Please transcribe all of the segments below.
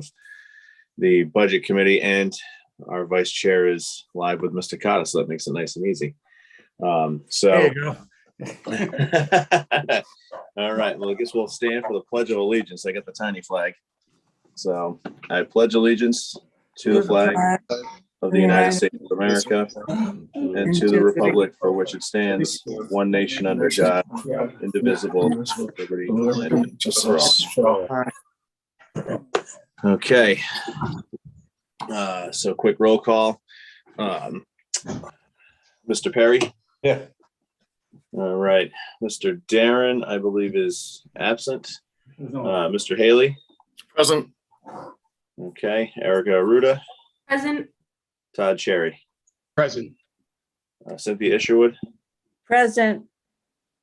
of the Budget Committee, and our Vice Chair is live with Mr. Cotta, so that makes it nice and easy. There you go. All right, well, I guess we'll stand for the Pledge of Allegiance. I got the tiny flag. So I pledge allegiance to the flag of the United States of America and to the republic for which it stands, one nation under God, indivisible, with liberty and justice for all. Okay. So quick roll call. Mr. Perry? Yeah. All right. Mr. Derren, I believe, is absent. Mr. Haley? Present. Okay. Erica Arruda? Present. Todd Cherry? Present. Cynthia Isherwood? Present.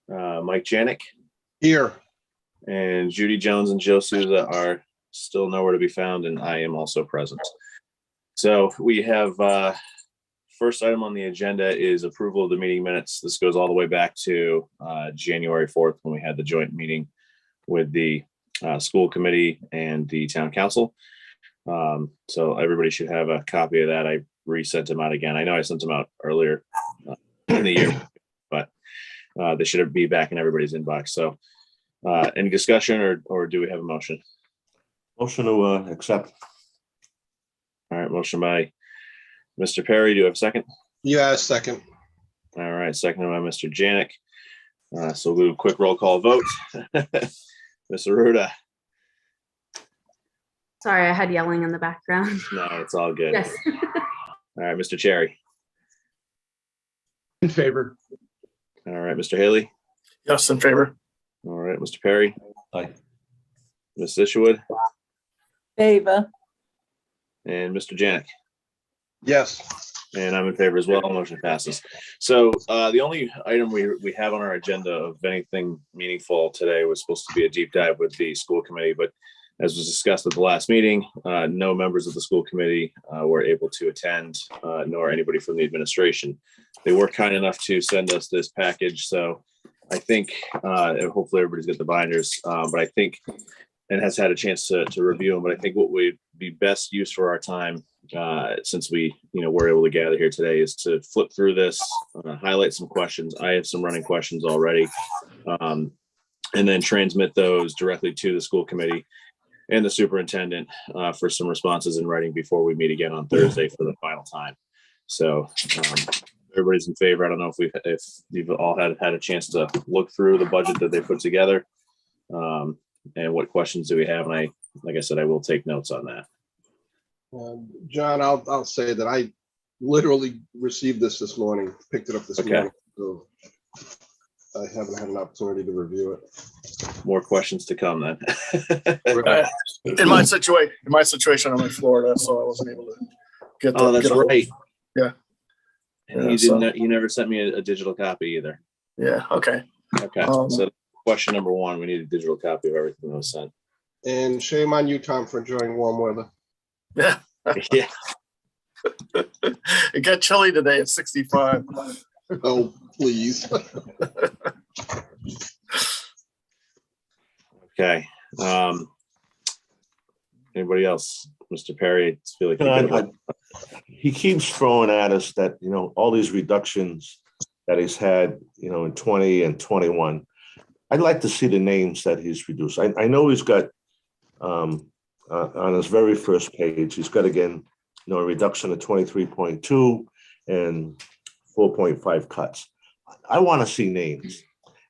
Mike Janick? Here. And Judy Jones and Joe Souza are still nowhere to be found, and I am also present. So we have first item on the agenda is approval of the meeting minutes. This goes all the way back to January 4th when we had the joint meeting with the school committee and the town council. So everybody should have a copy of that. I resent them out again. I know I sent them out earlier in the year, but they should be back in everybody's inbox. So any discussion or do we have a motion? Motion to accept. All right, motion by Mr. Perry. Do you have a second? Yeah, second. All right, seconded by Mr. Janick. So we'll do a quick roll call vote. Ms. Arruda? Sorry, I had yelling in the background. No, it's all good. Yes. All right, Mr. Cherry? In favor. All right, Mr. Haley? Yes, in favor. All right, Mr. Perry? Aye. Ms. Isherwood? Favor. And Mr. Janick? Yes. And I'm in favor as well. Motion passes. So the only item we have on our agenda of anything meaningful today was supposed to be a deep dive with the school committee, but as was discussed at the last meeting, no members of the school committee were able to attend, nor anybody from the administration. They were kind enough to send us this package. So I think, hopefully everybody's got the binders, but I think, and has had a chance to review them, but I think what would be best use for our time, since we, were able to gather here today, is to flip through this, highlight some questions. I have some running questions already, and then transmit those directly to the school committee and the superintendent for some responses in writing before we meet again on Thursday for the final time. So everybody's in favor. I don't know if you've all had a chance to look through the budget that they put together, and what questions do we have? And like I said, I will take notes on that. John, I'll say that I literally received this morning, picked it up this morning. So I haven't had an opportunity to review it. More questions to come then. In my situation, I'm in Florida, so I wasn't able to get the. Oh, that's right. Yeah. And you never sent me a digital copy either. Yeah. Okay. Okay. So question number one, we need a digital copy of everything that was sent. And shame on you, Tom, for enjoying warm weather. Yeah. Yeah. It got chilly today at 65. Oh, please. Okay. Anybody else? Mr. Perry, I feel like he keeps throwing at us that, all these reductions that he's had, in 20 and 21. I'd like to see the names that he's reduced. I know he's got on his very first page, he's got again, a reduction of 23.2 and 4.5 cuts. I want to see names.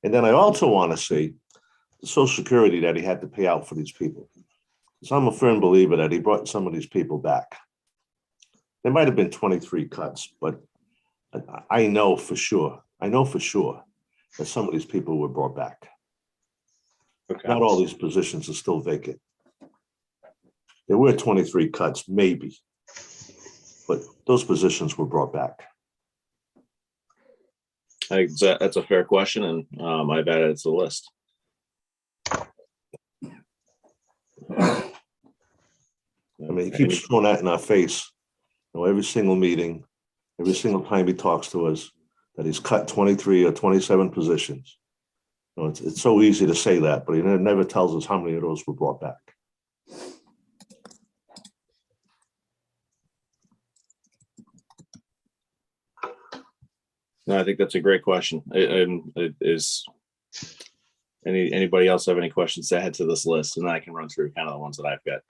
And then I also want to see the Social Security that he had to pay out for these people. So I'm a firm believer that he brought some of these people back. There might have been 23 cuts, but I know for sure that some of these people were brought back. Okay. Not all these positions are still vacant. There were 23 cuts, maybe, but those positions were brought back. I think that's a fair question, and I've added it to the list. I mean, he keeps throwing that in our face. Every single meeting, every single time he talks to us, that he's cut 23 or 27 positions. It's so easy to say that, but he never tells us how many of those were brought back. No, I think that's a great question. And it is anybody else have any questions to add to this list? And then I can run through kind of the ones that I've got.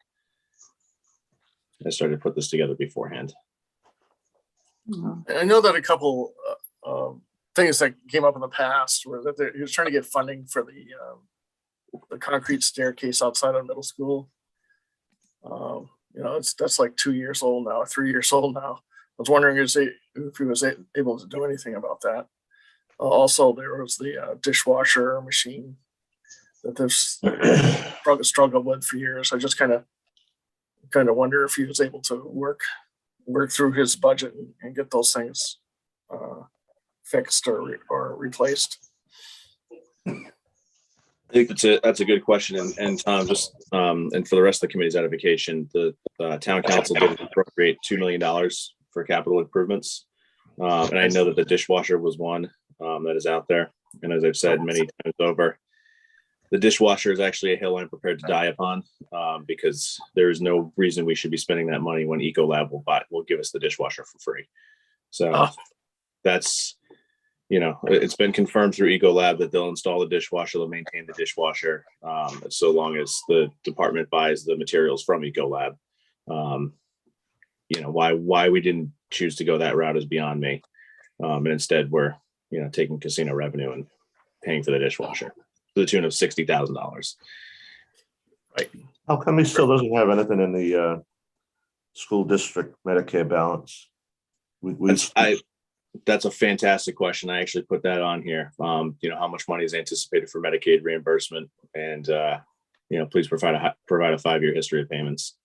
I started to put this together beforehand. I know that a couple things that came up in the past were that he was trying to get funding for the concrete staircase outside of middle school. That's like 2 years old now, 3 years old now. I was wondering if he was able to do anything about that. Also, there was the dishwasher machine that they've struggled with for years. I just kind of wonder if he was able to work through his budget and get those things fixed or replaced. I think that's a good question. And Tom, just and for the rest of the committee's edification, the town council did appropriate $2 million for capital improvements. And I know that the dishwasher was one that is out there. And as I've said many times over, the dishwasher is actually a hill I'm prepared to die upon because there is no reason we should be spending that money when Ecolab will give us the dishwasher for free. So that's, it's been confirmed through Ecolab that they'll install the dishwasher, they'll maintain the dishwasher so long as the department buys the materials from Ecolab. Why we didn't choose to go that route is beyond me. And instead we're, taking casino revenue and paying for the dishwasher to the tune of $60,000. Right. How come he still doesn't have anything in the school district Medicaid balance? That's a fantastic question. I actually put that on here. How much money is anticipated for Medicaid reimbursement, and please provide a 5-year history of payments.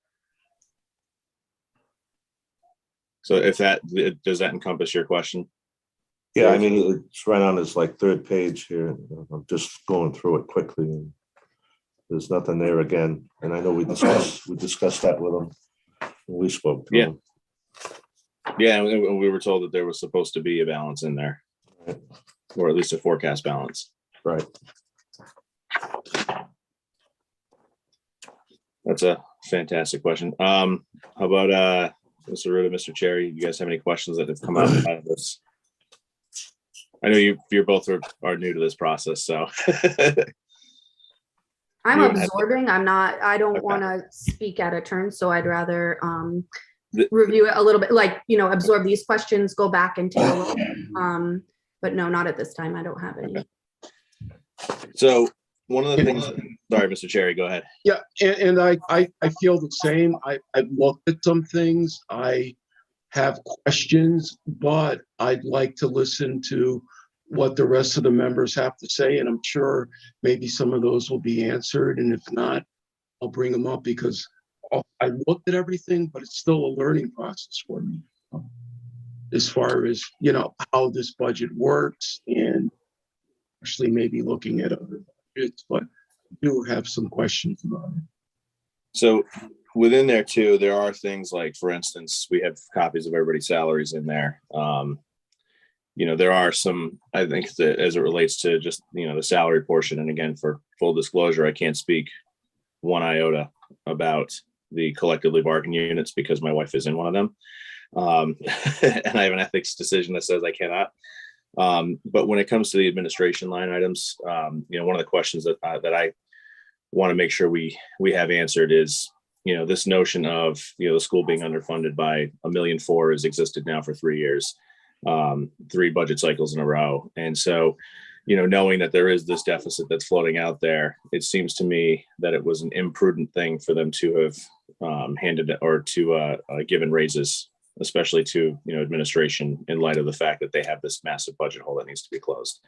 So does that encompass your question? Yeah, I mean, it's right on his third page here. I'm just going through it quickly. And there's nothing there again. And I know we discussed that with him when we spoke to him. Yeah, and we were told that there was supposed to be a balance in there, or at least a forecast balance. Right. That's a fantastic question. How about Mr. Arruda, Mr. Cherry? You guys have any questions that have come out of this? I know you're both are new to this process, so. I'm absorbing. I don't want to speak out of turn, so I'd rather review it a little bit, absorb these questions, go back and take a look. But no, not at this time. I don't have any. So one of the things, sorry, Mr. Cherry, go ahead. Yeah, and I feel the same. I've looked at some things. I have questions, but I'd like to listen to what the rest of the members have to say. And I'm sure maybe some of those will be answered. And if not, I'll bring them up because I looked at everything, but it's still a learning process for me as far as, how this budget works and actually maybe looking at other budgets, but I do have some questions about it. So within there too, there are things like, for instance, we have copies of everybody's salaries in there. There are some, I think that as it relates to just, the salary portion. And again, for full disclosure, I can't speak one iota about the collectively bargained units because my wife is in one of them. And I have an ethics decision that says I cannot. But when it comes to the administration line items, one of the questions that I want to make sure we have answered is, this notion of, the school being underfunded by $1.4 million has existed now for 3 years, 3 budget cycles in a row. And so, knowing that there is this deficit that's floating out there, it seems to me that it was an imprudent thing for them to have handed or to given raises, especially to, administration, in light of the fact that they have this massive budget hole that needs to be closed.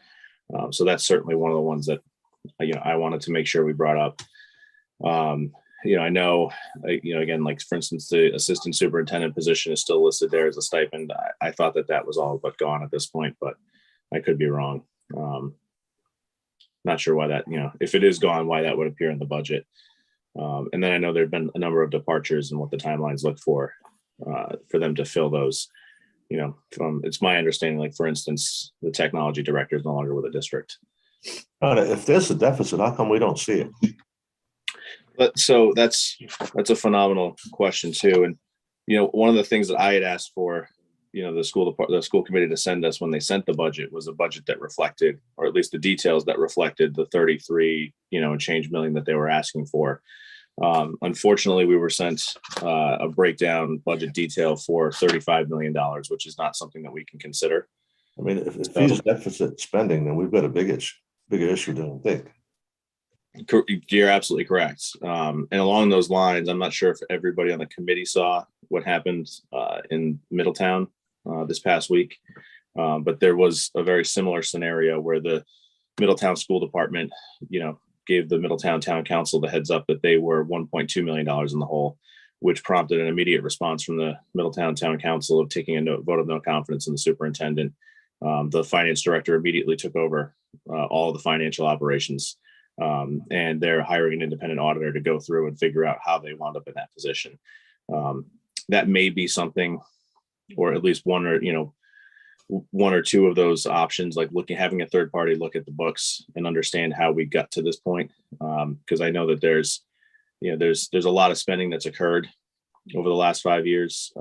So that's certainly one of the ones that, I wanted to make sure we brought up. I know, again, like for instance, the assistant superintendent position is still listed there as a stipend. I thought that was all but gone at this point, but I could be wrong. Not sure why that, if it is gone, why that would appear in the budget. And then I know there've been a number of departures and what the timelines look for them to fill those, it's my understanding, like for instance, the technology director is no longer with the district. If there's a deficit, how come we don't see it? But so that's a phenomenal question too. And, one of the things that I had asked for, the school committee to send us when they sent the budget was a budget that reflected, or at least the details that reflected the 33, and change million that they were asking for. Unfortunately, we were sent a breakdown budget detail for $35 million, which is not something that we can consider. I mean, if he's deficit spending, then we've got a bigger issue than I think. You're absolutely correct. And along those lines, I'm not sure if everybody on the committee saw what happened in Middletown this past week, but there was a very similar scenario where the Middletown School Department, gave the Middletown Town Council the heads up that they were $1.2 million in the hole, which prompted an immediate response from the Middletown Town Council of taking a vote of no confidence in the superintendent. The finance director immediately took over all of the financial operations, and they're hiring an independent auditor to go through and figure out how they wound up in that position. That may be something, or at least one or two of those options, like having a third party look at the books and understand how we got to this point. Because I know that there's a lot of spending that's occurred over the last 5 years.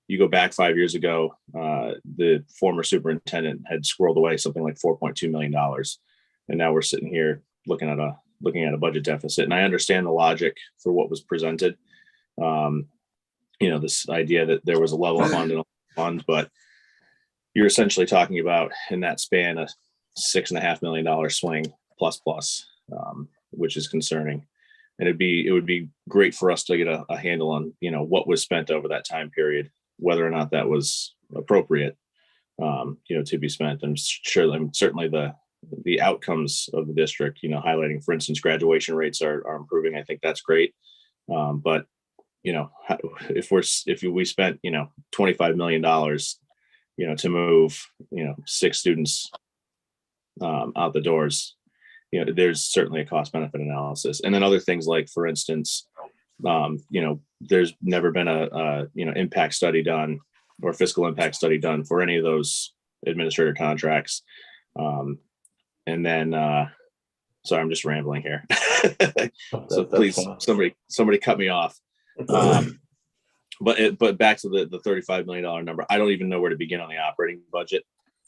You go back 5 years ago, the former superintendent had squirreled away something like $4.2 million. And now we're sitting here looking at a budget deficit. And I understand the logic for what was presented. This idea that there was a level fund and a fund, but you're essentially talking about, in that span, a $6.5 million swing plus, which is concerning. And it would be great for us to get a handle on, what was spent over that time period, whether or not that was appropriate, to be spent. And certainly the outcomes of the district, highlighting, for instance, graduation rates are improving. I think that's great. But if we spent, $25 million, to move, 6 students out the doors, there's certainly a cost benefit analysis. And then other things like, for instance, there's never been a impact study done, or fiscal impact study done for any of those administrator contracts. And then, sorry, I'm just rambling here. So please, somebody cut me off. But back to the $35 million number, I don't even know where to begin on the operating budget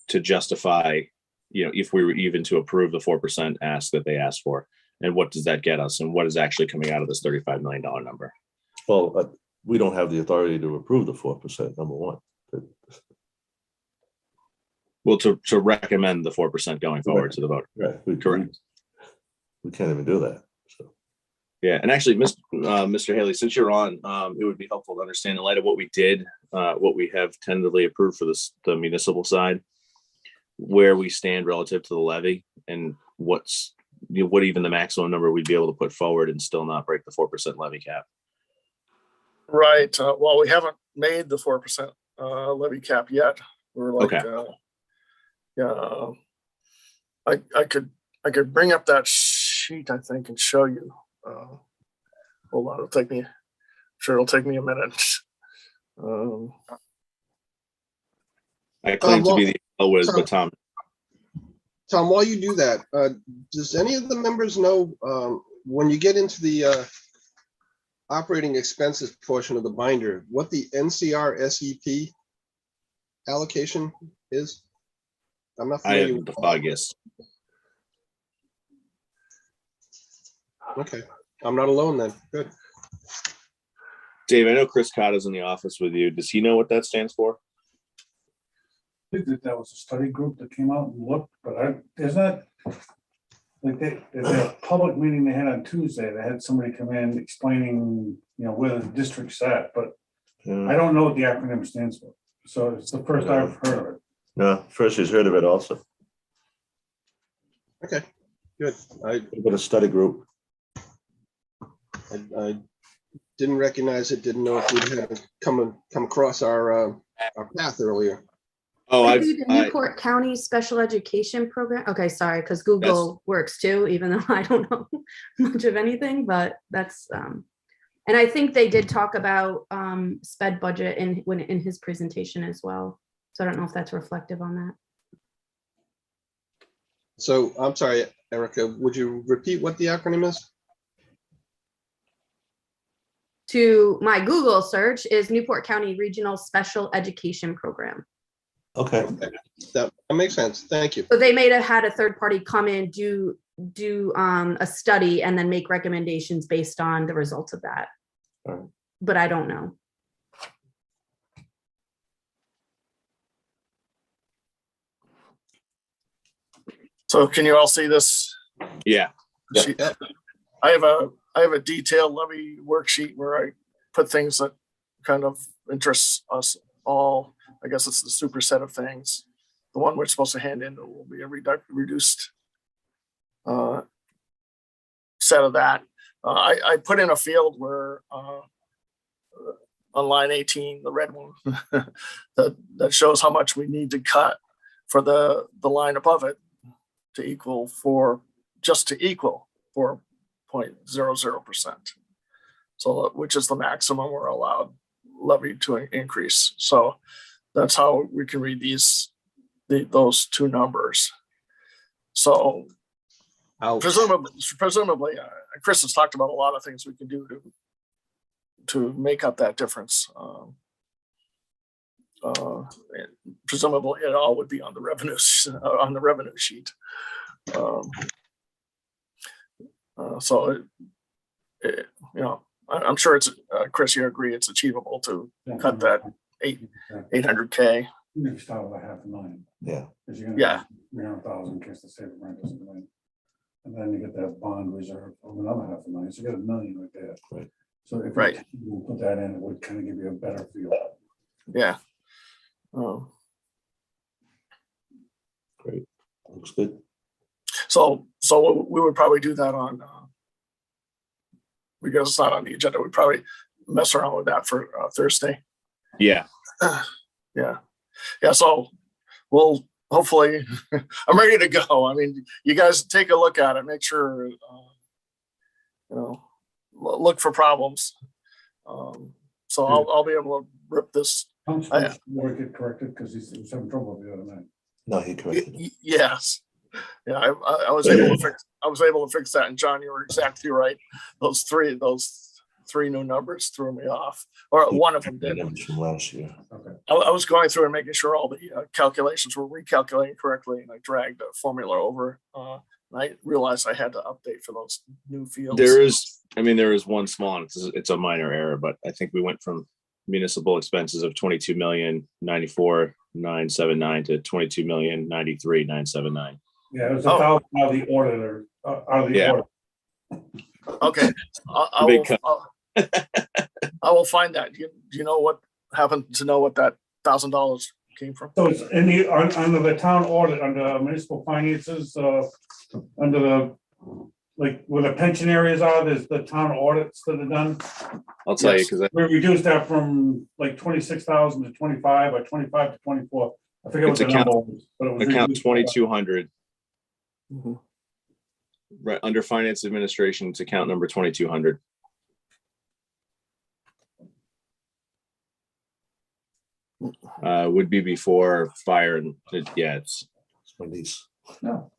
to justify, if we were even to approve the 4% ask that they asked for, and what does that get us, and what is actually coming out of this $35 million number? Well, we don't have the authority to approve the 4%, number one. Well, to recommend the 4% going forward to the voter. Right. Correct. We can't even do that. So. Yeah, and actually, Mr. Haley, since you're on, it would be helpful to understand, in light of what we did, what we have tentatively approved for the municipal side, where we stand relative to the levy, and what even the maximum number we'd be able to put forward and still not break the 4% levy cap. Right. Well, we haven't made the 4% levy cap yet. We're like, okay. Yeah, I could bring up that sheet, I think, and show you. Hold on, it'll take me a minute. I claim to be the Elwiz, but Tom, while you do that, does any of the members know when you get into the operating expenses portion of the binder, what the NCR SEP allocation is? I'm not familiar. I have the foggiest. Okay, I'm not alone then. Good. Dave, I know Chris Cotta's in the office with you. Does he know what that stands for? I think that was a study group that came out and looked, but there's not, like, there's a public meeting they had on Tuesday. They had somebody come in explaining, where the district's at, but I don't know what the acronym stands for. So it's the first I've heard of it. No, first he's heard of it also. Okay, good. We've got a study group. I didn't recognize it. Didn't know if we had come across our path earlier. Oh, the Newport County Special Education Program. Okay, sorry, because Google works too, even though I don't know much of anything. But that's and I think they did talk about sped budget in his presentation as well. So I don't know if that's reflective on that. So I'm sorry, Erica. Would you repeat what the acronym is? to my Google search is Newport County Regional Special Education Program. Okay, That makes sense. Thank you. So they may have had a third party come in, do a study and then make recommendations based on the results of that. All right. But I don't know. So can you all see this? Yeah. sheet? I have a detailed levy worksheet where I put things that kind of interest us all. I guess it's the superset of things. The one we're supposed to hand in will be a reduced set of that. I put in a field where on line 18, the red one, that shows how much we need to cut for the line above it to equal 4.00%. So, which is the maximum we're allowed levy to increase. So that's how we can read those two numbers. So presumably, Chris has talked about a lot of things we can do to make up that difference. And presumably, it all would be on the revenue sheet. So, I'm sure it's Chris. You agree it's achievable to cut that 800K. You start with $500,000. yeah. Because you're gonna Yeah. have 300,000 in case the state of rent doesn't come in. And then you get that bond reserve of another $500,000. So you get $1 million right there. Right. So if Right. you put that in, it would kind of give you a better feel. Yeah. Great. Looks good. So we would probably do that on because it's not on the agenda. We'd probably mess around with that for Thursday. Yeah. Yeah. So we'll hopefully I'm ready to go. I mean, you guys take a look at it, make sure look for problems. So I'll be able to rip this. I'm supposed to get corrected because he was having trouble the other night. No, he corrected it. Yes. Yeah, I was able to fix that. And John, you were exactly right. Those three new numbers threw me off, or one of them did. Numbers from last year. Okay. I was going through and making sure all the calculations were recalculating correctly, and I dragged the formula over. And I realized I had to update for those new fields. There is one small, it's a minor error, but I think we went from municipal expenses of 22,094,979 to 22,093,979. Yeah, it was $1,000 out of the auditor. Auditor. Okay. I will find that. Do you know what happened to know what that $1,000 came from? So it's in the under the town audit, under municipal finances, under the where the pension areas are, there's the town audits that are done. I'll tell you, because we reduced that from 26,000 to 25 or 25 to 24. I forget what the number was, but it was account 2200. Mm-hmm. Right under finance administration, it's account number 2200. Would be before fire and it's Release. No.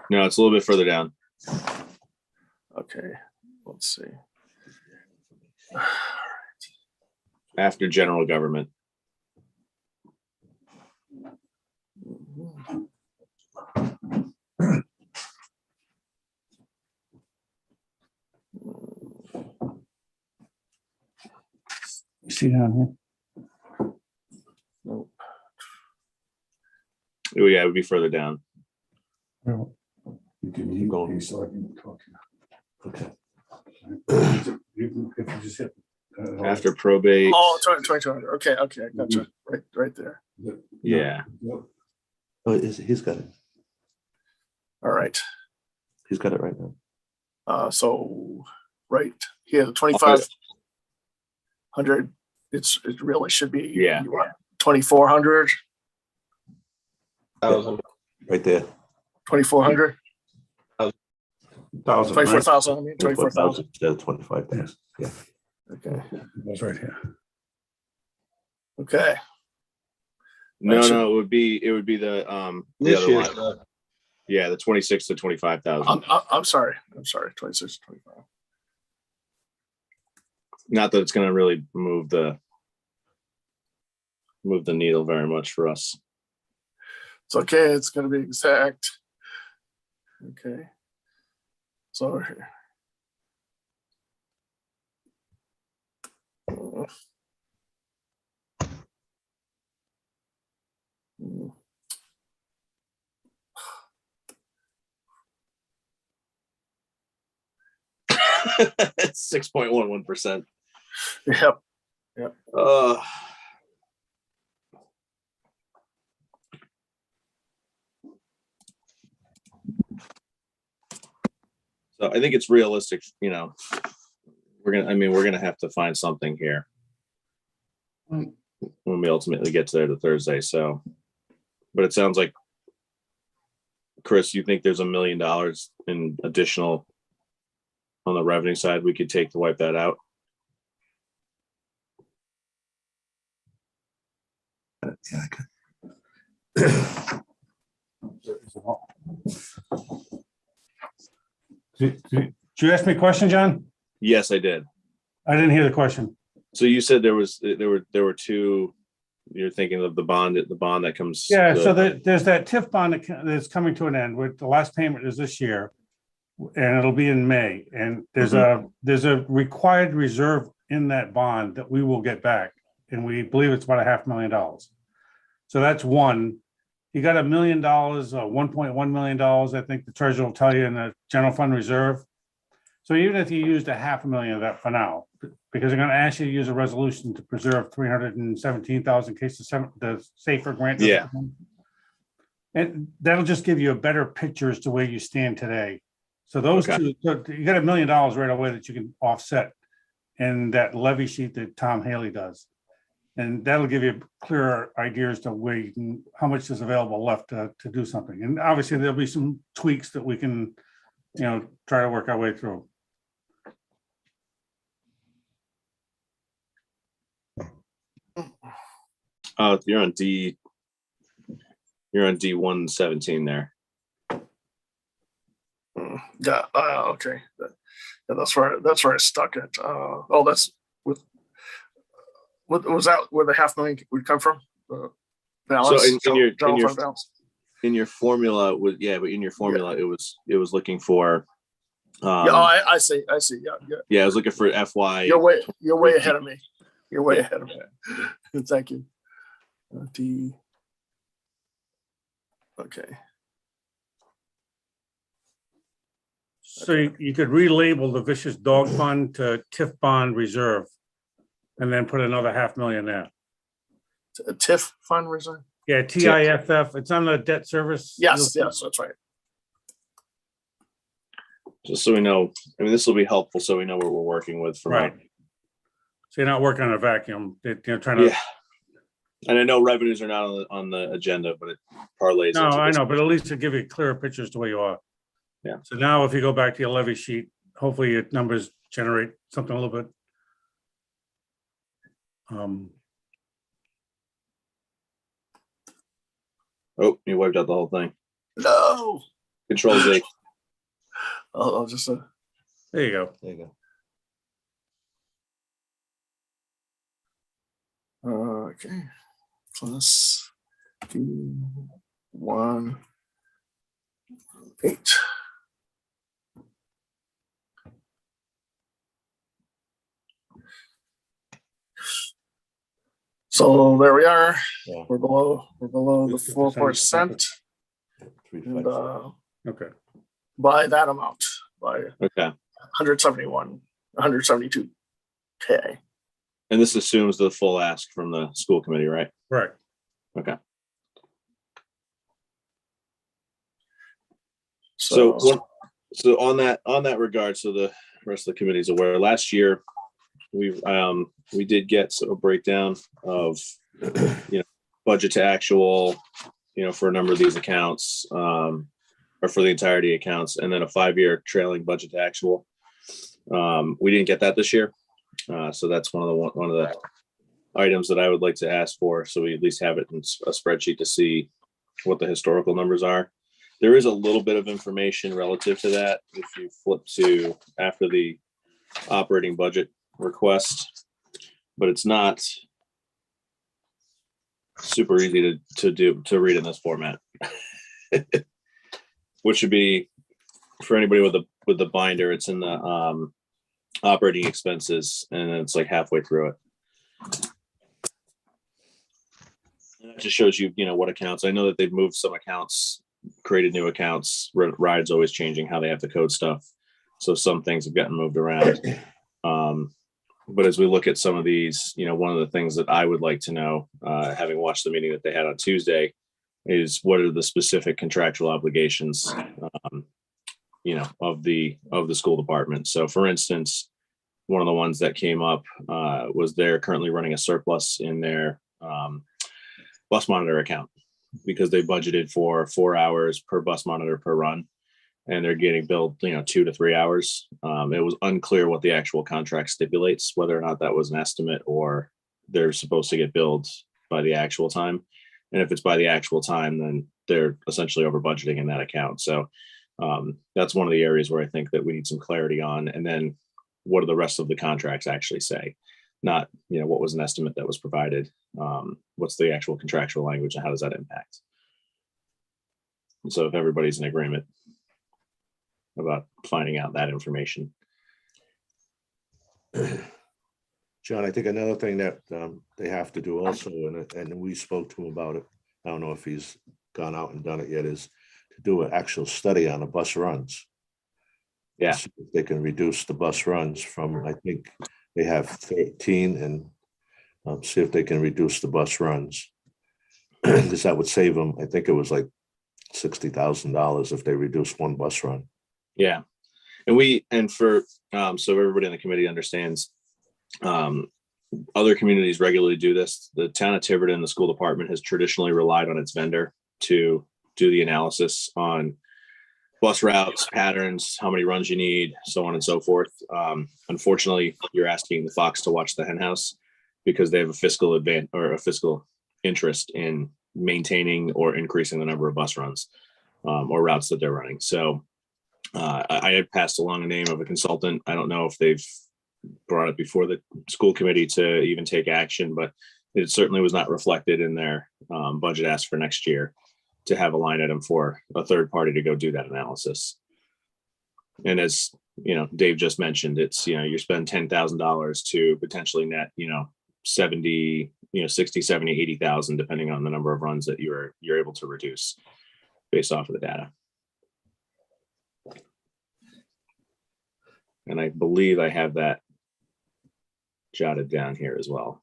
it's a little bit further down. Okay, let's see. After general government. You see down here? Nope. Oh, yeah, it would be further down. You can go. So I can talk to Okay. you. If you just hit After probate. Oh, 2200. Okay, I gotcha. Right there. Yeah. Oh, he's got it. All right. He's got it right now. So right here, the 2,500. It really should be 2,400. 1,000. Right there. 2,400. 1,000. 24,000. I mean 24,000. Instead of 25,000. Yeah. Okay. That's right here. Okay. No, it would be the This other year's one. Yeah, the 26 to 25,000. I'm sorry. 26 to 25. Not that it's going to really move the needle very much for us. It's okay. It's going to be exact. Okay. So here. It's 6.11%. Yep. So I think it's realistic, we're gonna have to find something here when we ultimately get to there to Thursday. So, but it sounds like, Chris, you think there's $1 million in additional on the revenue side we could take to wipe that out? Yeah, I could. Did you ask me a question, John? Yes, I did. I didn't hear the question. So you said there were two. You're thinking of the bond that comes. Yeah, so there's that TIF bond that's coming to an end. With the last payment is this year, and it'll be in May. And there's a required reserve in that bond that we will get back, and we believe it's about $500,000. So that's one. You got $1 million, $1.1 million. I think the treasurer will tell you in the general fund reserve. So even if you used $500,000 of that for now, because they're going to ask you to use a resolution to preserve 317,000 in case the safer grant. Yeah. And that'll just give you a better picture as to where you stand today. So those two, so you got $1 million right away that you can offset in that levy sheet that Tom Haley does. And that'll give you a clearer idea as to where you can, how much is available left to do something. And obviously there'll be some tweaks that we can, try to work our way through. You're on D117 there. Yeah. Okay. Yeah, that's where I stuck it. That's with. What was that? Where the $500,000 would come from? Balance. So in your balance. In your formula but in your formula it was looking for. I see. Yeah. Yeah, I was looking for FY. You're way ahead of me. You're way ahead of me. Thank you. D. Okay. So you could relabel the vicious dog fund to TIF bond reserve and then put another $500,000 there. A TIF fund reserve? Yeah, TIFF. It's on the debt service. Yes, that's right. Just so we know, this will be helpful so we know what we're working with. Right. So you're not working on a vacuum. You're trying to. Yeah. And I know revenues are not on the agenda, but it parlays. No, into I this. know, but at least to give you clearer pictures to where you are. Yeah. So now if you go back to your levy sheet, hopefully your numbers generate something a little bit. Oh, you wiped out the whole thing. No. Control Z. I'll just. There you go. There you go. Okay. Plus D18. So there we are. Yeah. We're below the 4%. And, Okay. by that amount, by 172K. And this assumes the full ask from the school committee, right? Right. Okay. So on that regard, so the rest of the committee is aware. Last year, we did get a breakdown of budget to actual, for a number of these accounts, or for the entirety accounts, and then a 5-year trailing budget to actual. We didn't get that this year, so that's one of the items that I would like to ask for, so we at least have it in a spreadsheet to see what the historical numbers are. There is a little bit of information relative to that if you flip to after the operating budget request, but it's not super easy to read in this format. Which should be for anybody with the binder. It's in the operating expenses, and it's like halfway through it. And it just shows you, what accounts. I know that they've moved some accounts, created new accounts. Ride's always changing how they have to code stuff, so some things have gotten moved around. But as we look at some of these, one of the things that I would like to know, having watched the meeting that they had on Tuesday, is what are the specific contractual obligations, of the school department. So for instance, one of the ones that came up was they're currently running a surplus in their bus monitor account because they budgeted for 4 hours per bus monitor per run, and they're getting billed, 2 to 3 hours. It was unclear what the actual contract stipulates, whether or not that was an estimate or they're supposed to get billed by the actual time. And if it's by the actual time, then they're essentially over budgeting in that account. So that's one of the areas where I think that we need some clarity on. And then what do the rest of the contracts actually say? Not, what was an estimate that was provided? What's the actual contractual language and how does that impact? And so if everybody's in agreement about finding out that information. John, I think another thing that they have to do also, and we spoke to him about it, I don't know if he's gone out and done it yet, is to do an actual study on the bus runs. Yeah. See if they can reduce the bus runs from, I think they have 13, and see if they can reduce the bus runs. Because that would save them, I think it was like $60,000 if they reduce one bus run. Yeah. And for, so everybody in the committee understands, other communities regularly do this. The town of Tiverton, the school department, has traditionally relied on its vendor to do the analysis on bus routes, patterns, how many runs you need, so on and so forth. Unfortunately, you're asking the fox to watch the hen house because they have a fiscal advantage or a fiscal interest in maintaining or increasing the number of bus runs or routes that they're running. So I had passed along a name of a consultant. I don't know if they've brought it before the school committee to even take action, but it certainly was not reflected in their budget ask for next year to have a line item for a third party to go do that analysis. And as Dave just mentioned, it's, you spend $10,000 to potentially net, 70, 60, 70, 80,000, depending on the number of runs that you're able to reduce based off of the data. And I believe I have that jotted down here as well.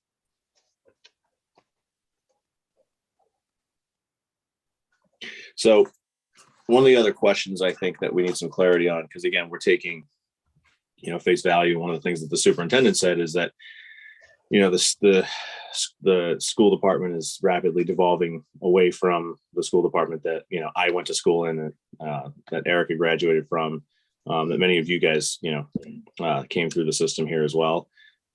So one of the other questions I think that we need some clarity on, because again, we're taking, face value. One of the things that the superintendent said is that, the school department is rapidly devolving away from the school department that, I went to school in, that Erica graduated from, that many of you guys, came through the system here as well.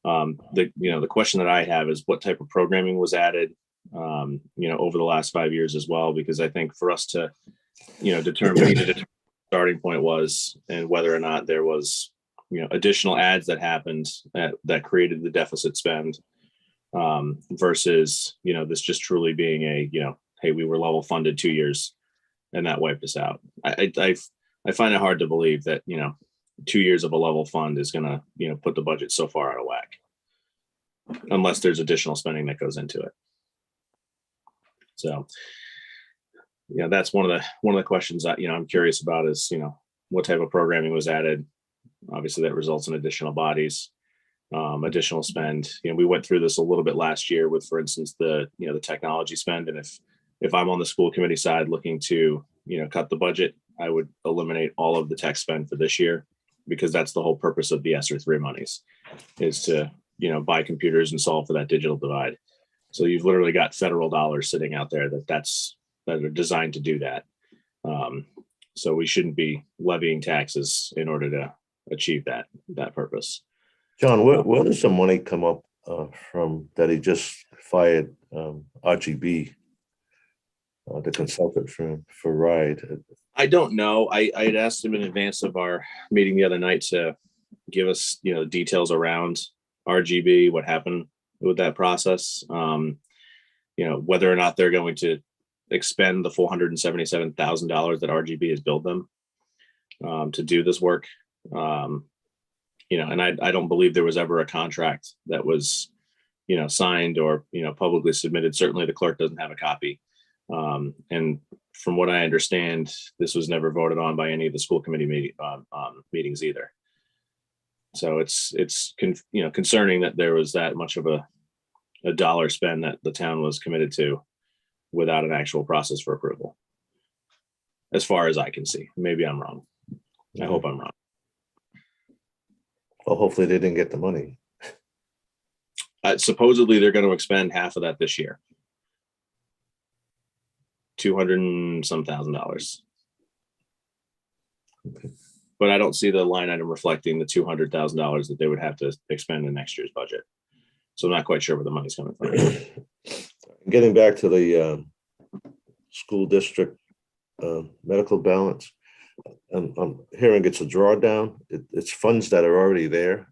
The question that I have is what type of programming was added, over the last 5 years as well, because I think for us to, determine what the starting point was and whether or not there was, additional ads that happened that created the deficit spend versus, this just truly being a, hey, we were level funded 2 years and that wiped us out. I find it hard to believe that, 2 years of a level fund is going to, put the budget so far out of whack, unless there's additional spending that goes into it. So, that's one of the questions that, I'm curious about is, what type of programming was added. Obviously that results in additional bodies, additional spend. We went through this a little bit last year with, for instance, the technology spend. And if I'm on the school committee side looking to, cut the budget, I would eliminate all of the tech spend for this year, because that's the whole purpose of the ESSER 3 monies, is to, buy computers and solve for that digital divide. So you've literally got federal dollars sitting out there that are designed to do that. So we shouldn't be levying taxes in order to achieve that purpose. John, where does the money come up from that he just fired RGB, the consultant for RIDE? I don't know. I had asked him in advance of our meeting the other night to give us, details around RGB, what happened with that process. Whether or not they're going to expend the $477,000 that RGB has billed them to do this work. And I don't believe there was ever a contract that was, signed or, publicly submitted. Certainly the clerk doesn't have a copy. And from what I understand, this was never voted on by any of the school committee meetings either. So it's concerning that there was that much of a dollar spend that the town was committed to without an actual process for approval. As far as I can see, maybe I'm wrong. I hope I'm wrong. Well, hopefully they didn't get the money. Supposedly they're going to expend half of that this year. $200 and some thousand. Okay. But I don't see the line item reflecting the $200,000 that they would have to expend in next year's budget. So I'm not quite sure where the money's coming from. Getting back to the school district medical balance, I'm hearing it's a drawdown. It's funds that are already there,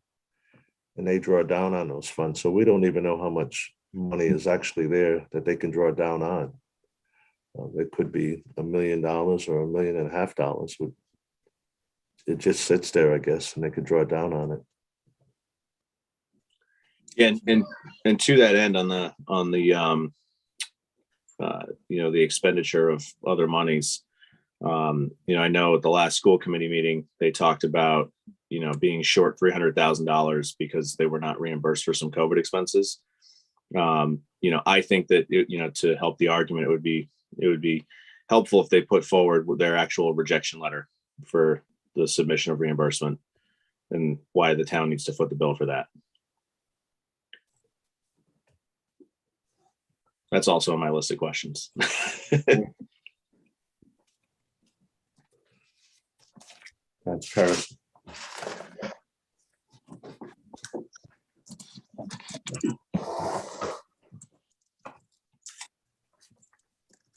and they draw down on those funds. So we don't even know how much money is actually there that they can draw down on. It could be $1 million or $1.5 million. It just sits there, I guess, and they could draw down on it. Yeah, and to that end, on the the expenditure of other monies, I know at the last school committee meeting they talked about being short $300,000 because they were not reimbursed for some COVID expenses. I think that to help the argument, it would be helpful if they put forward their actual rejection letter for the submission of reimbursement and why the town needs to foot the bill for that. That's also on my list of questions. That's Paris.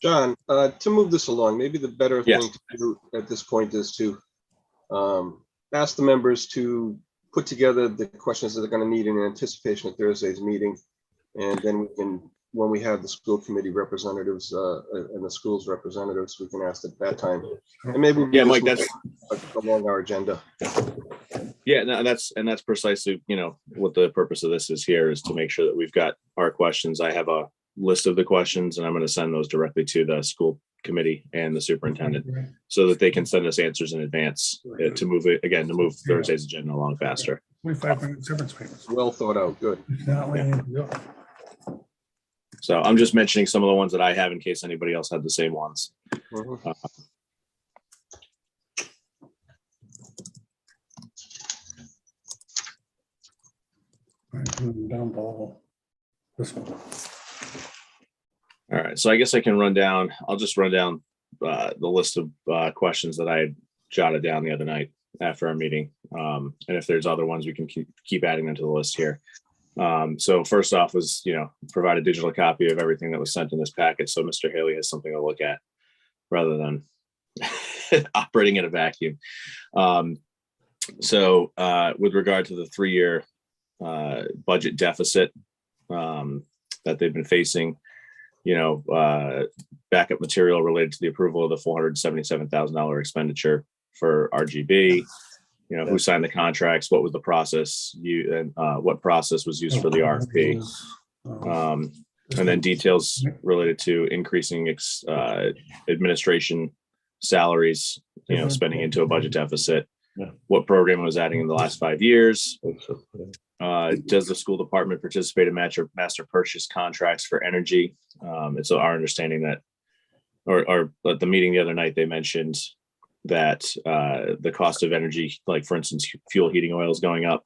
John, to move this along, maybe the better Yes. thing to do at this point is to ask the members to put together the questions that they're going to need in anticipation of Thursday's meeting. And then we can, when we have the school committee representatives and the schools representatives, we can ask at that time. And maybe Yeah, Mike, that's along our agenda. Yeah, no, that's precisely, what the purpose of this is here, is to make sure that we've got our questions. I have a list of the questions and I'm going to send those directly to the school committee and the superintendent so that they can send us answers in advance to move Thursday's agenda along faster. 25-minute difference payments. Well thought out. Good. So I'm just mentioning some of the ones that I have in case anybody else had the same ones. Mhm. Down below. This one. All right, so I guess I can I'll just run down the list of questions that I had jotted down the other night after our meeting. And if there's other ones, we can keep adding them to the list here. So first off was, provide a digital copy of everything that was sent in this packet. So Mr. Haley has something to look at rather than operating in a vacuum. So with regard to the 3-year budget deficit that they've been facing, backup material related to the approval of the $477,000 expenditure for RGB, who signed the contracts, what was the process, and what process was used for the RFP, and then details related to increasing administration salaries, spending into a budget deficit, what program was adding in the last 5 years. Does the school department participate in master purchase contracts for energy? It's our understanding that, or at the meeting the other night, they mentioned that the cost of energy, like for instance, fuel heating oil is going up.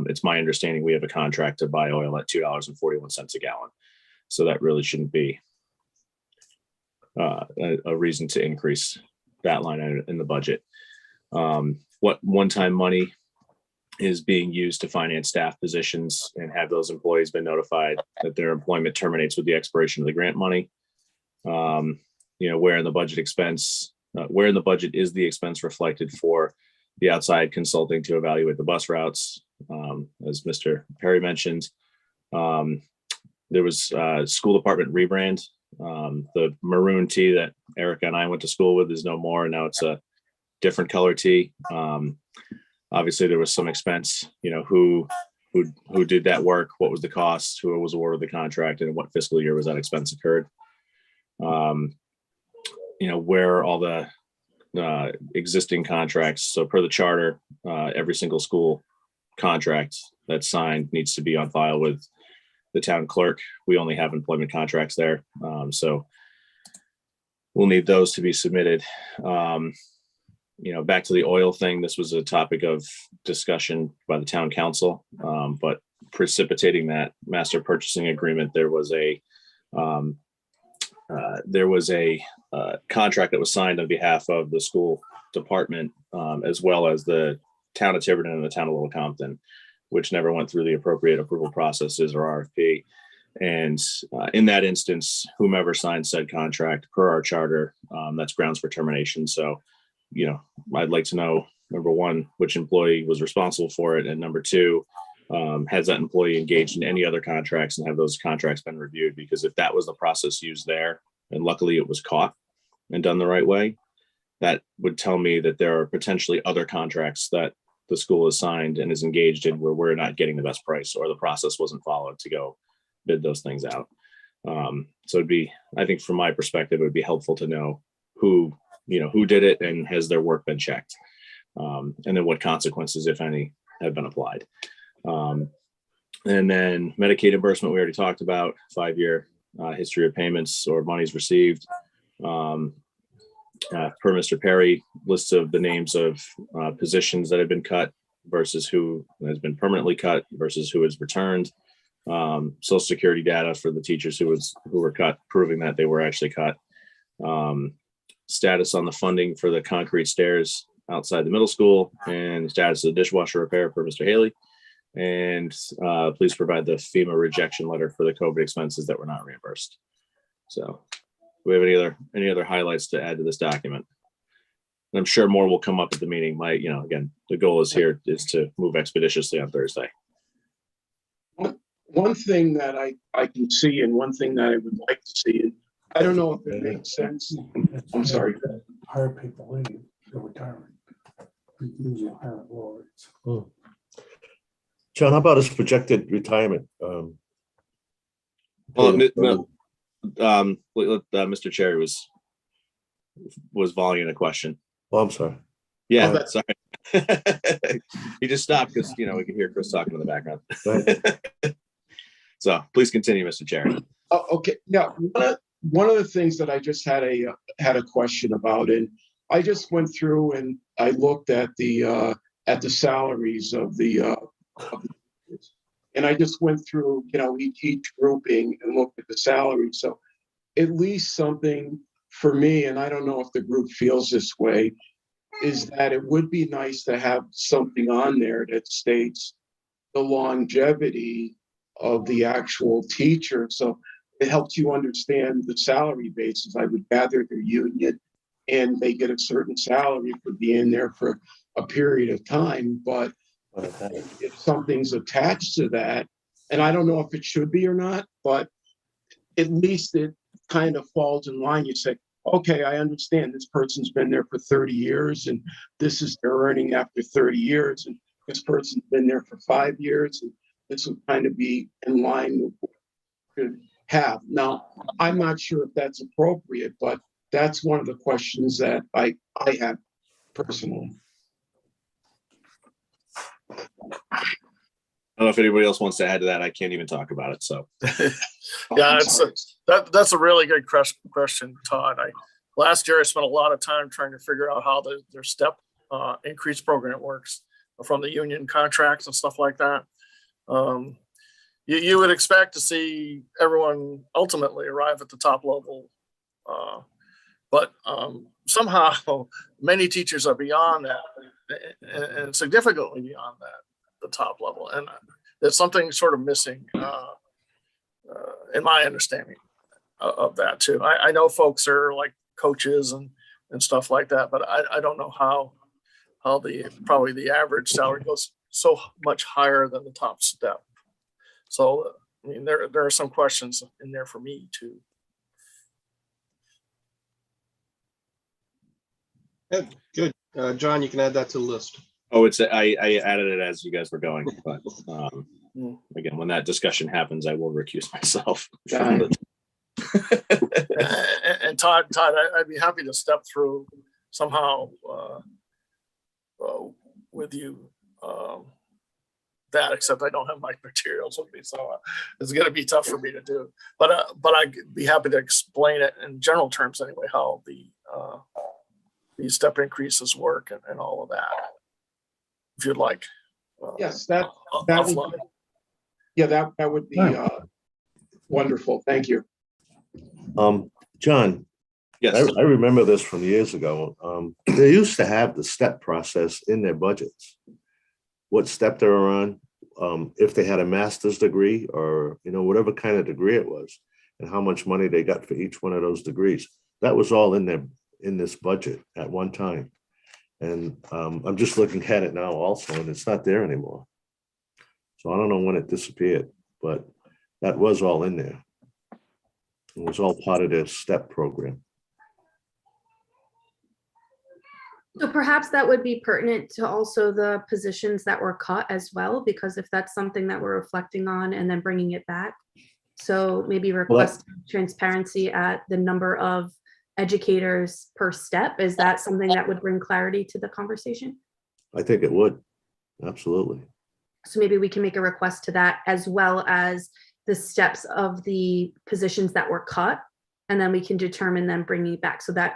It's my understanding we have a contract to buy oil at $2.41 a gallon. So that really shouldn't be a reason to increase that line in the budget. What one-time money is being used to finance staff positions, and have those employees been notified that their employment terminates with the expiration of the grant money? Where in the budget is the expense reflected for the outside consulting to evaluate the bus routes. As Mr. Perry mentioned, there was a school department rebrand. The maroon tee that Erica and I went to school with is no more. Now it's a different color tee. Obviously there was some expense, who did that work, what was the cost, who was awarded the contract, and in what fiscal year was that expense occurred. Where all the existing contracts. So per the charter, every single school contract that's signed needs to be on file with the town clerk. We only have employment contracts there. So we'll need those to be submitted. Back to the oil thing, this was a topic of discussion by the town council, but precipitating that master purchasing agreement, there was a contract that was signed on behalf of the school department, as well as the town of Tiverton and the town of Little Compton, which never went through the appropriate approval processes or RFP. And in that instance, whomever signed said contract per our charter, that's grounds for termination. So, I'd like to know, number one, which employee was responsible for it, and number two, has that employee engaged in any other contracts, and have those contracts been reviewed? Because if that was the process used there, and luckily it was caught and done the right way, that would tell me that there are potentially other contracts that the school has signed and is engaged in where we're not getting the best price, or the process wasn't followed to go bid those things out. So I think from my perspective, it would be helpful to know who did it and has their work been checked, and then what consequences, if any, have been applied. And then Medicaid embarrassment, we already talked about, 5-year history of payments or monies received. Per Mr. Perry, lists of the names of positions that have been cut versus who has been permanently cut versus who is returned. Social Security data for the teachers who were cut, proving that they were actually cut. Status on the funding for the concrete stairs outside the middle school, and status of the dishwasher repair per Mr. Haley. And please provide the FEMA rejection letter for the COVID expenses that were not reimbursed. So, do we have any other highlights to add to this document? And I'm sure more will come up at the meeting. Again, the goal is to move expeditiously on Thursday. One thing that I can see, and one thing that I would like to see, and I don't know if it makes sense. I'm sorry. Hire people leave, they're retiring. Usually hire lawyers. John, how about his projected retirement? Mr. Cherry was volleying a question. Oh, I'm sorry. Yeah, sorry. He just stopped because we could hear Chris talking in the background. Right. So please continue, Mr. Cherry. Oh, okay. Yeah. One of the things that I just had a question about, and I just went through and I looked at the salaries of the and I just went through each grouping and looked at the salary. So at least something for me, and I don't know if the group feels this way, is that it would be nice to have something on there that states the longevity of the actual teacher. So it helps you understand the salary basis. I would gather their union and they get a certain salary for being there for a period of time. But if something's attached to that, and I don't know if it should be or not, but at least it kind of falls in line. You say, okay, I understand this person's been there for 30 years and this is their earning after 30 years. And this person's been there for 5 years. And this would kind of be in line with what we could have. Now, I'm not sure if that's appropriate, but that's one of the questions that I have personally. I don't know if anybody else wants to add to that. I can't even talk about it. So, Yeah, that's a really good question, Todd. Last year I spent a lot of time trying to figure out how their step increase program works from the union contracts and stuff like that. You would expect to see everyone ultimately arrive at the top level, but somehow many teachers are beyond that, and significantly beyond that, the top level, and there's something sort of missing in my understanding of that too. I know folks are like coaches and stuff like that, but I don't know how how probably the average salary goes so much higher than the top step. So, I mean, there are some questions in there for me too. Good. John, you can add that to the list. Oh, I added it as you guys were going, but again, when that discussion happens, I will recuse myself. And Todd, I'd be happy to step through somehow with you that, except I don't have my materials with me, so it's going to be tough for me to do. But I'd be happy to explain it in general terms anyway, how these step increases work and all of that, if you'd like. Yes, that would be, yeah, that would be wonderful. Thank you. John, Yes. I remember this from years ago. They used to have the step process in their budgets. What step they were on, if they had a master's degree or, whatever kind of degree it was, and how much money they got for each one of those degrees. That was all in this budget at one time. And I'm just looking at it now also, and it's not there anymore. So I don't know when it disappeared, but that was all in there. It was all part of their STEP program. So perhaps that would be pertinent to also the positions that were cut as well, because if that's something that we're reflecting on and then bringing it back. So maybe request transparency at the number of educators per step. Is that something that would bring clarity to the conversation? I think it would. Absolutely. So maybe we can make a request to that, as well as the steps of the positions that were cut, and then we can determine them bringing it back, so that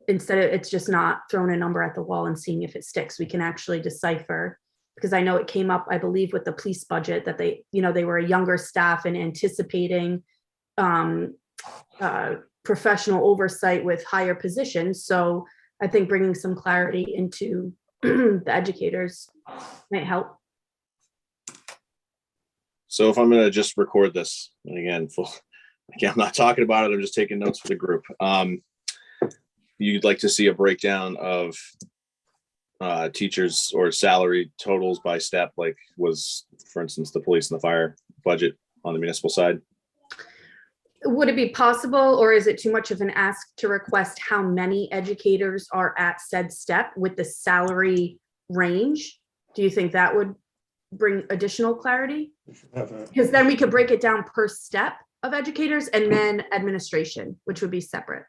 instead of it's just not throwing a number at the wall and seeing if it sticks, we can actually decipher. Because I know it came up, I believe, with the police budget that they were a younger staff and anticipating professional oversight with higher positions. So I think bringing some clarity into the educators might help. So if I'm going to just record this, and again, I'm not talking about it, I'm just taking notes for the group. You'd like to see a breakdown of teachers or salary totals by step, like was, for instance, the police and the fire budget on the municipal side? Would it be possible, or is it too much of an ask to request how many educators are at said step with the salary range? Do you think that would bring additional clarity? Because then we could break it down per step of educators and then administration, which would be separate.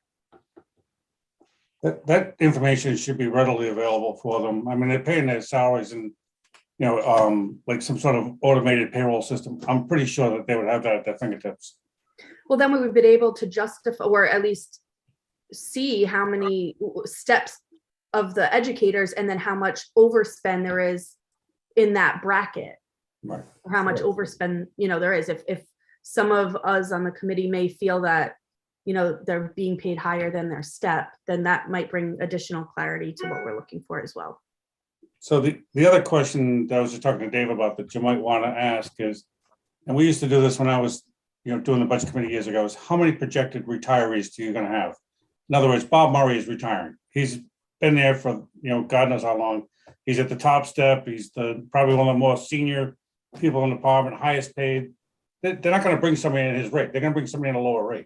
That information should be readily available for them. I mean, they're paying their salaries and, like some sort of automated payroll system. I'm pretty sure that they would have that at their fingertips. Well, then we would be able to justify, or at least see how many steps of the educators and then how much overspend there is in that bracket. Right. Or how much overspend, there is. If some of us on the committee may feel that, they're being paid higher than their step, then that might bring additional clarity to what we're looking for as well. So the other question that I was just talking to Dave about that you might want to ask is, and we used to do this when I was, doing the budget committee years ago, is how many projected retirees do you going to have? In other words, Bob Murray is retiring. He's been there for, God knows how long. He's at the top step. He's probably one of the more senior people in the department, highest paid. They're not going to bring somebody in his rate. They're going to bring somebody in a lower rate.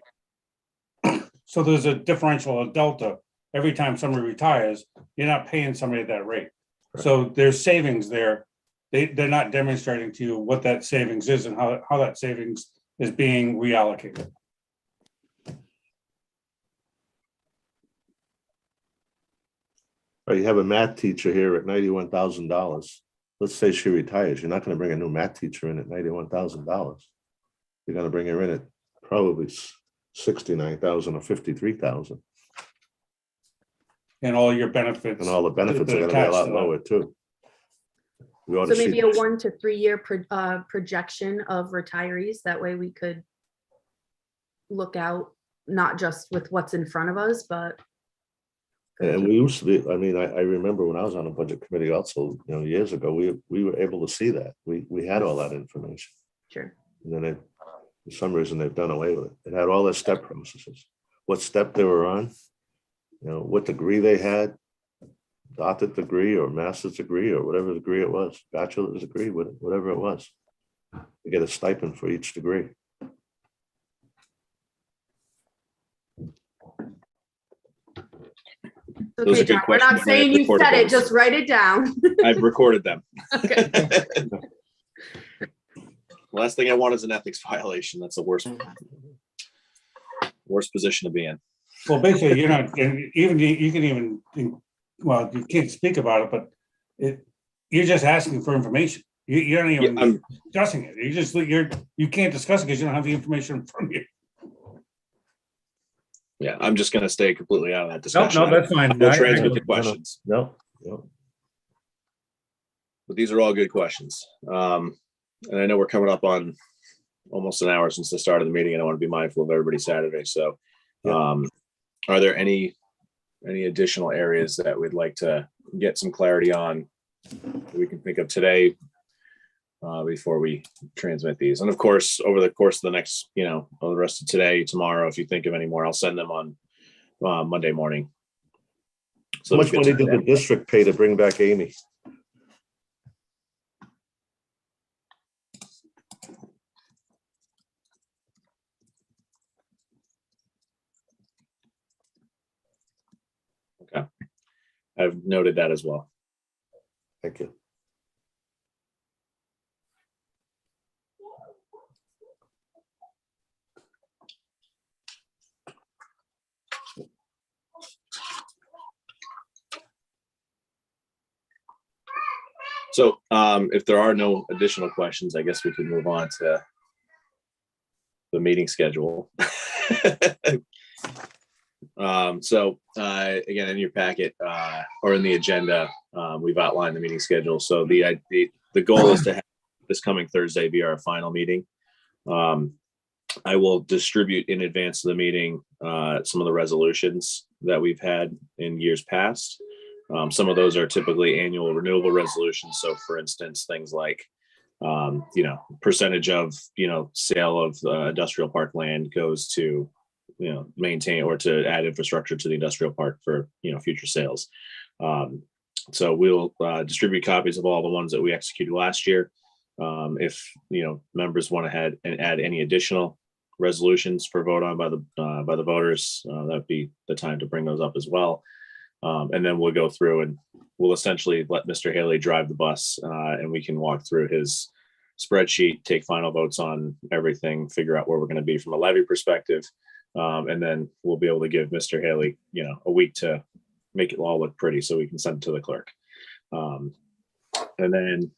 So there's a differential, a delta. Every time somebody retires, you're not paying somebody at that rate. Right. So there's savings there. They're not demonstrating to you what that savings is and how that savings is being reallocated. You have a math teacher here at $91,000. Let's say she retires. You're not going to bring a new math teacher in at $91,000. You're going to bring her in at probably $69,000 or $53,000. And all your benefits. And all the benefits are going to be a lot lower too. So maybe a 1 to 3 year projection of retirees. That way we could look out, not just with what's in front of us, but. And we used to be, I remember when I was on the budget committee also, years ago, we were able to see that. We had all that information. Sure. And then for some reason they've done away with it. It had all their step processes, what step they were on, what degree they had, doctorate degree or master's degree or whatever degree it was, bachelor's degree, whatever it was. You get a stipend for each degree. Those are Okay, good John, we're not questions. saying you Recorded said it, those. just write it down. I've recorded them. Okay. Last thing I want is an ethics violation. That's the worst position to be in. Well, basically, you're not, and even you can even think, well, you can't speak about it, but you're just asking for information. You're not even Yeah, discussing it. You can't discuss it because you don't have the information in front of you. Yeah, I'm just going to stay completely out of that No, discussion. that's fine. We'll transmit the questions, No. but these are all good questions. And I know we're coming up on almost an hour since the start of the meeting, and I want to be mindful of everybody's Saturday. So, are there any additional areas that we'd like to get some clarity on that we can think of today before we transmit these? And of course, over the course of the next, the rest of today, tomorrow, if you think of any more, I'll send them on Monday morning. So How much money did the district pay to bring back Amy? Okay, I've noted that as well. Thank you. So if there are no additional questions, I guess we can move on to the meeting schedule. Again, in your packet or in the agenda, we've outlined the meeting schedule. So the goal is to have this coming Thursday be our final meeting. I will distribute in advance of the meeting some of the resolutions that we've had in years past. Some of those are typically annual renewable resolutions. So for instance, things like, percentage of, sale of industrial park land goes to, maintain or to add infrastructure to the industrial park for, future sales. So we'll distribute copies of all the ones that we executed last year. If, members want to add any additional resolutions for vote on by the voters, that'd be the time to bring those up as well. And then we'll go through and we'll essentially let Mr. Haley drive the bus and we can walk through his spreadsheet, take final votes on everything, figure out where we're going to be from a levy perspective. And then we'll be able to give Mr. Haley, a week to make it all look pretty so we can send it to the clerk. And then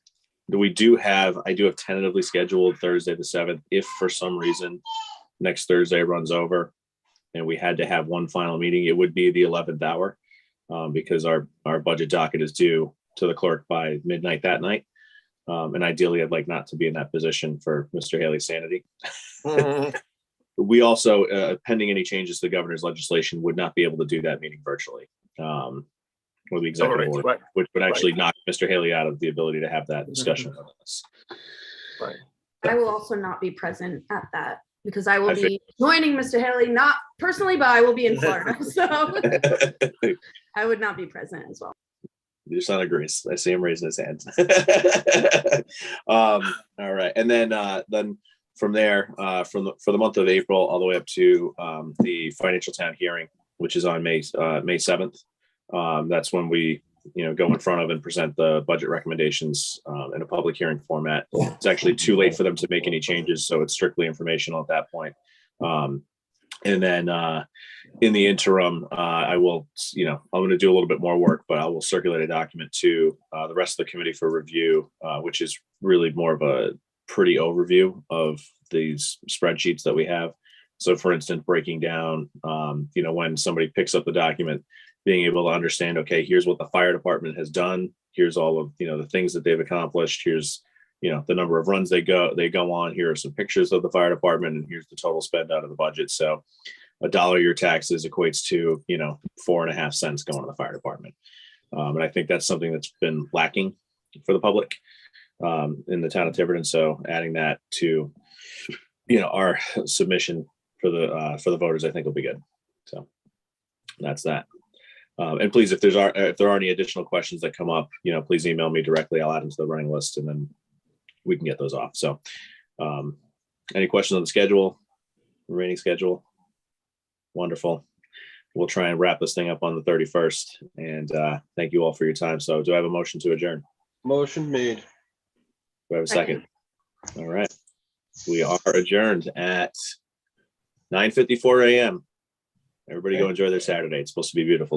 I do have tentatively scheduled Thursday the 7th. If for some reason next Thursday runs over and we had to have one final meeting, it would be the 11th hour. Because our budget docket is due to the clerk by midnight that night. And ideally, I'd like not to be in that position for Mr. Haley's sanity. We also, pending any changes to the governor's legislation, would not be able to do that meeting virtually with the executive order, which would actually knock Mr. Haley out of the ability to have that discussion with us. Right. I will also not be present at that because I will be joining Mr. Haley, not personally, but I will be in Florida. So I would not be present as well. Your son agrees. I see him raising his hand. All right. And then from there, for the month of April, all the way up to the financial town hearing, which is on May 7th. That's when we, go in front of and present the budget recommendations in a public hearing format. It's actually too late for them to make any changes, so it's strictly informational at that point. And then in the interim, I will, I'm going to do a little bit more work, but I will circulate a document to the rest of the committee for review, which is really more of a pretty overview of these spreadsheets that we have. So for instance, breaking down, when somebody picks up the document, being able to understand, okay, here's what the fire department has done. Here's all of, the things that they've accomplished. Here's, the number of runs they go on. Here are some pictures of the fire department, and here's the total spend out of the budget. So $1 of your taxes equates to, 4.5 cents going to the fire department. And I think that's something that's been lacking for the public in the town of Tiverton. So adding that to, our submission for the voters, I think will be good. So that's that. And please, if there are any additional questions that come up, please email me directly. I'll add them to the running list and then we can get those off. So any questions on the schedule, remaining schedule? Wonderful. We'll try and wrap this thing up on the 31st. And thank you all for your time. So do I have a motion to adjourn? Motion made. Do I have a second? All right. We are adjourned at 9:54 a.m. Everybody go enjoy their Saturday. It's supposed to be beautiful today.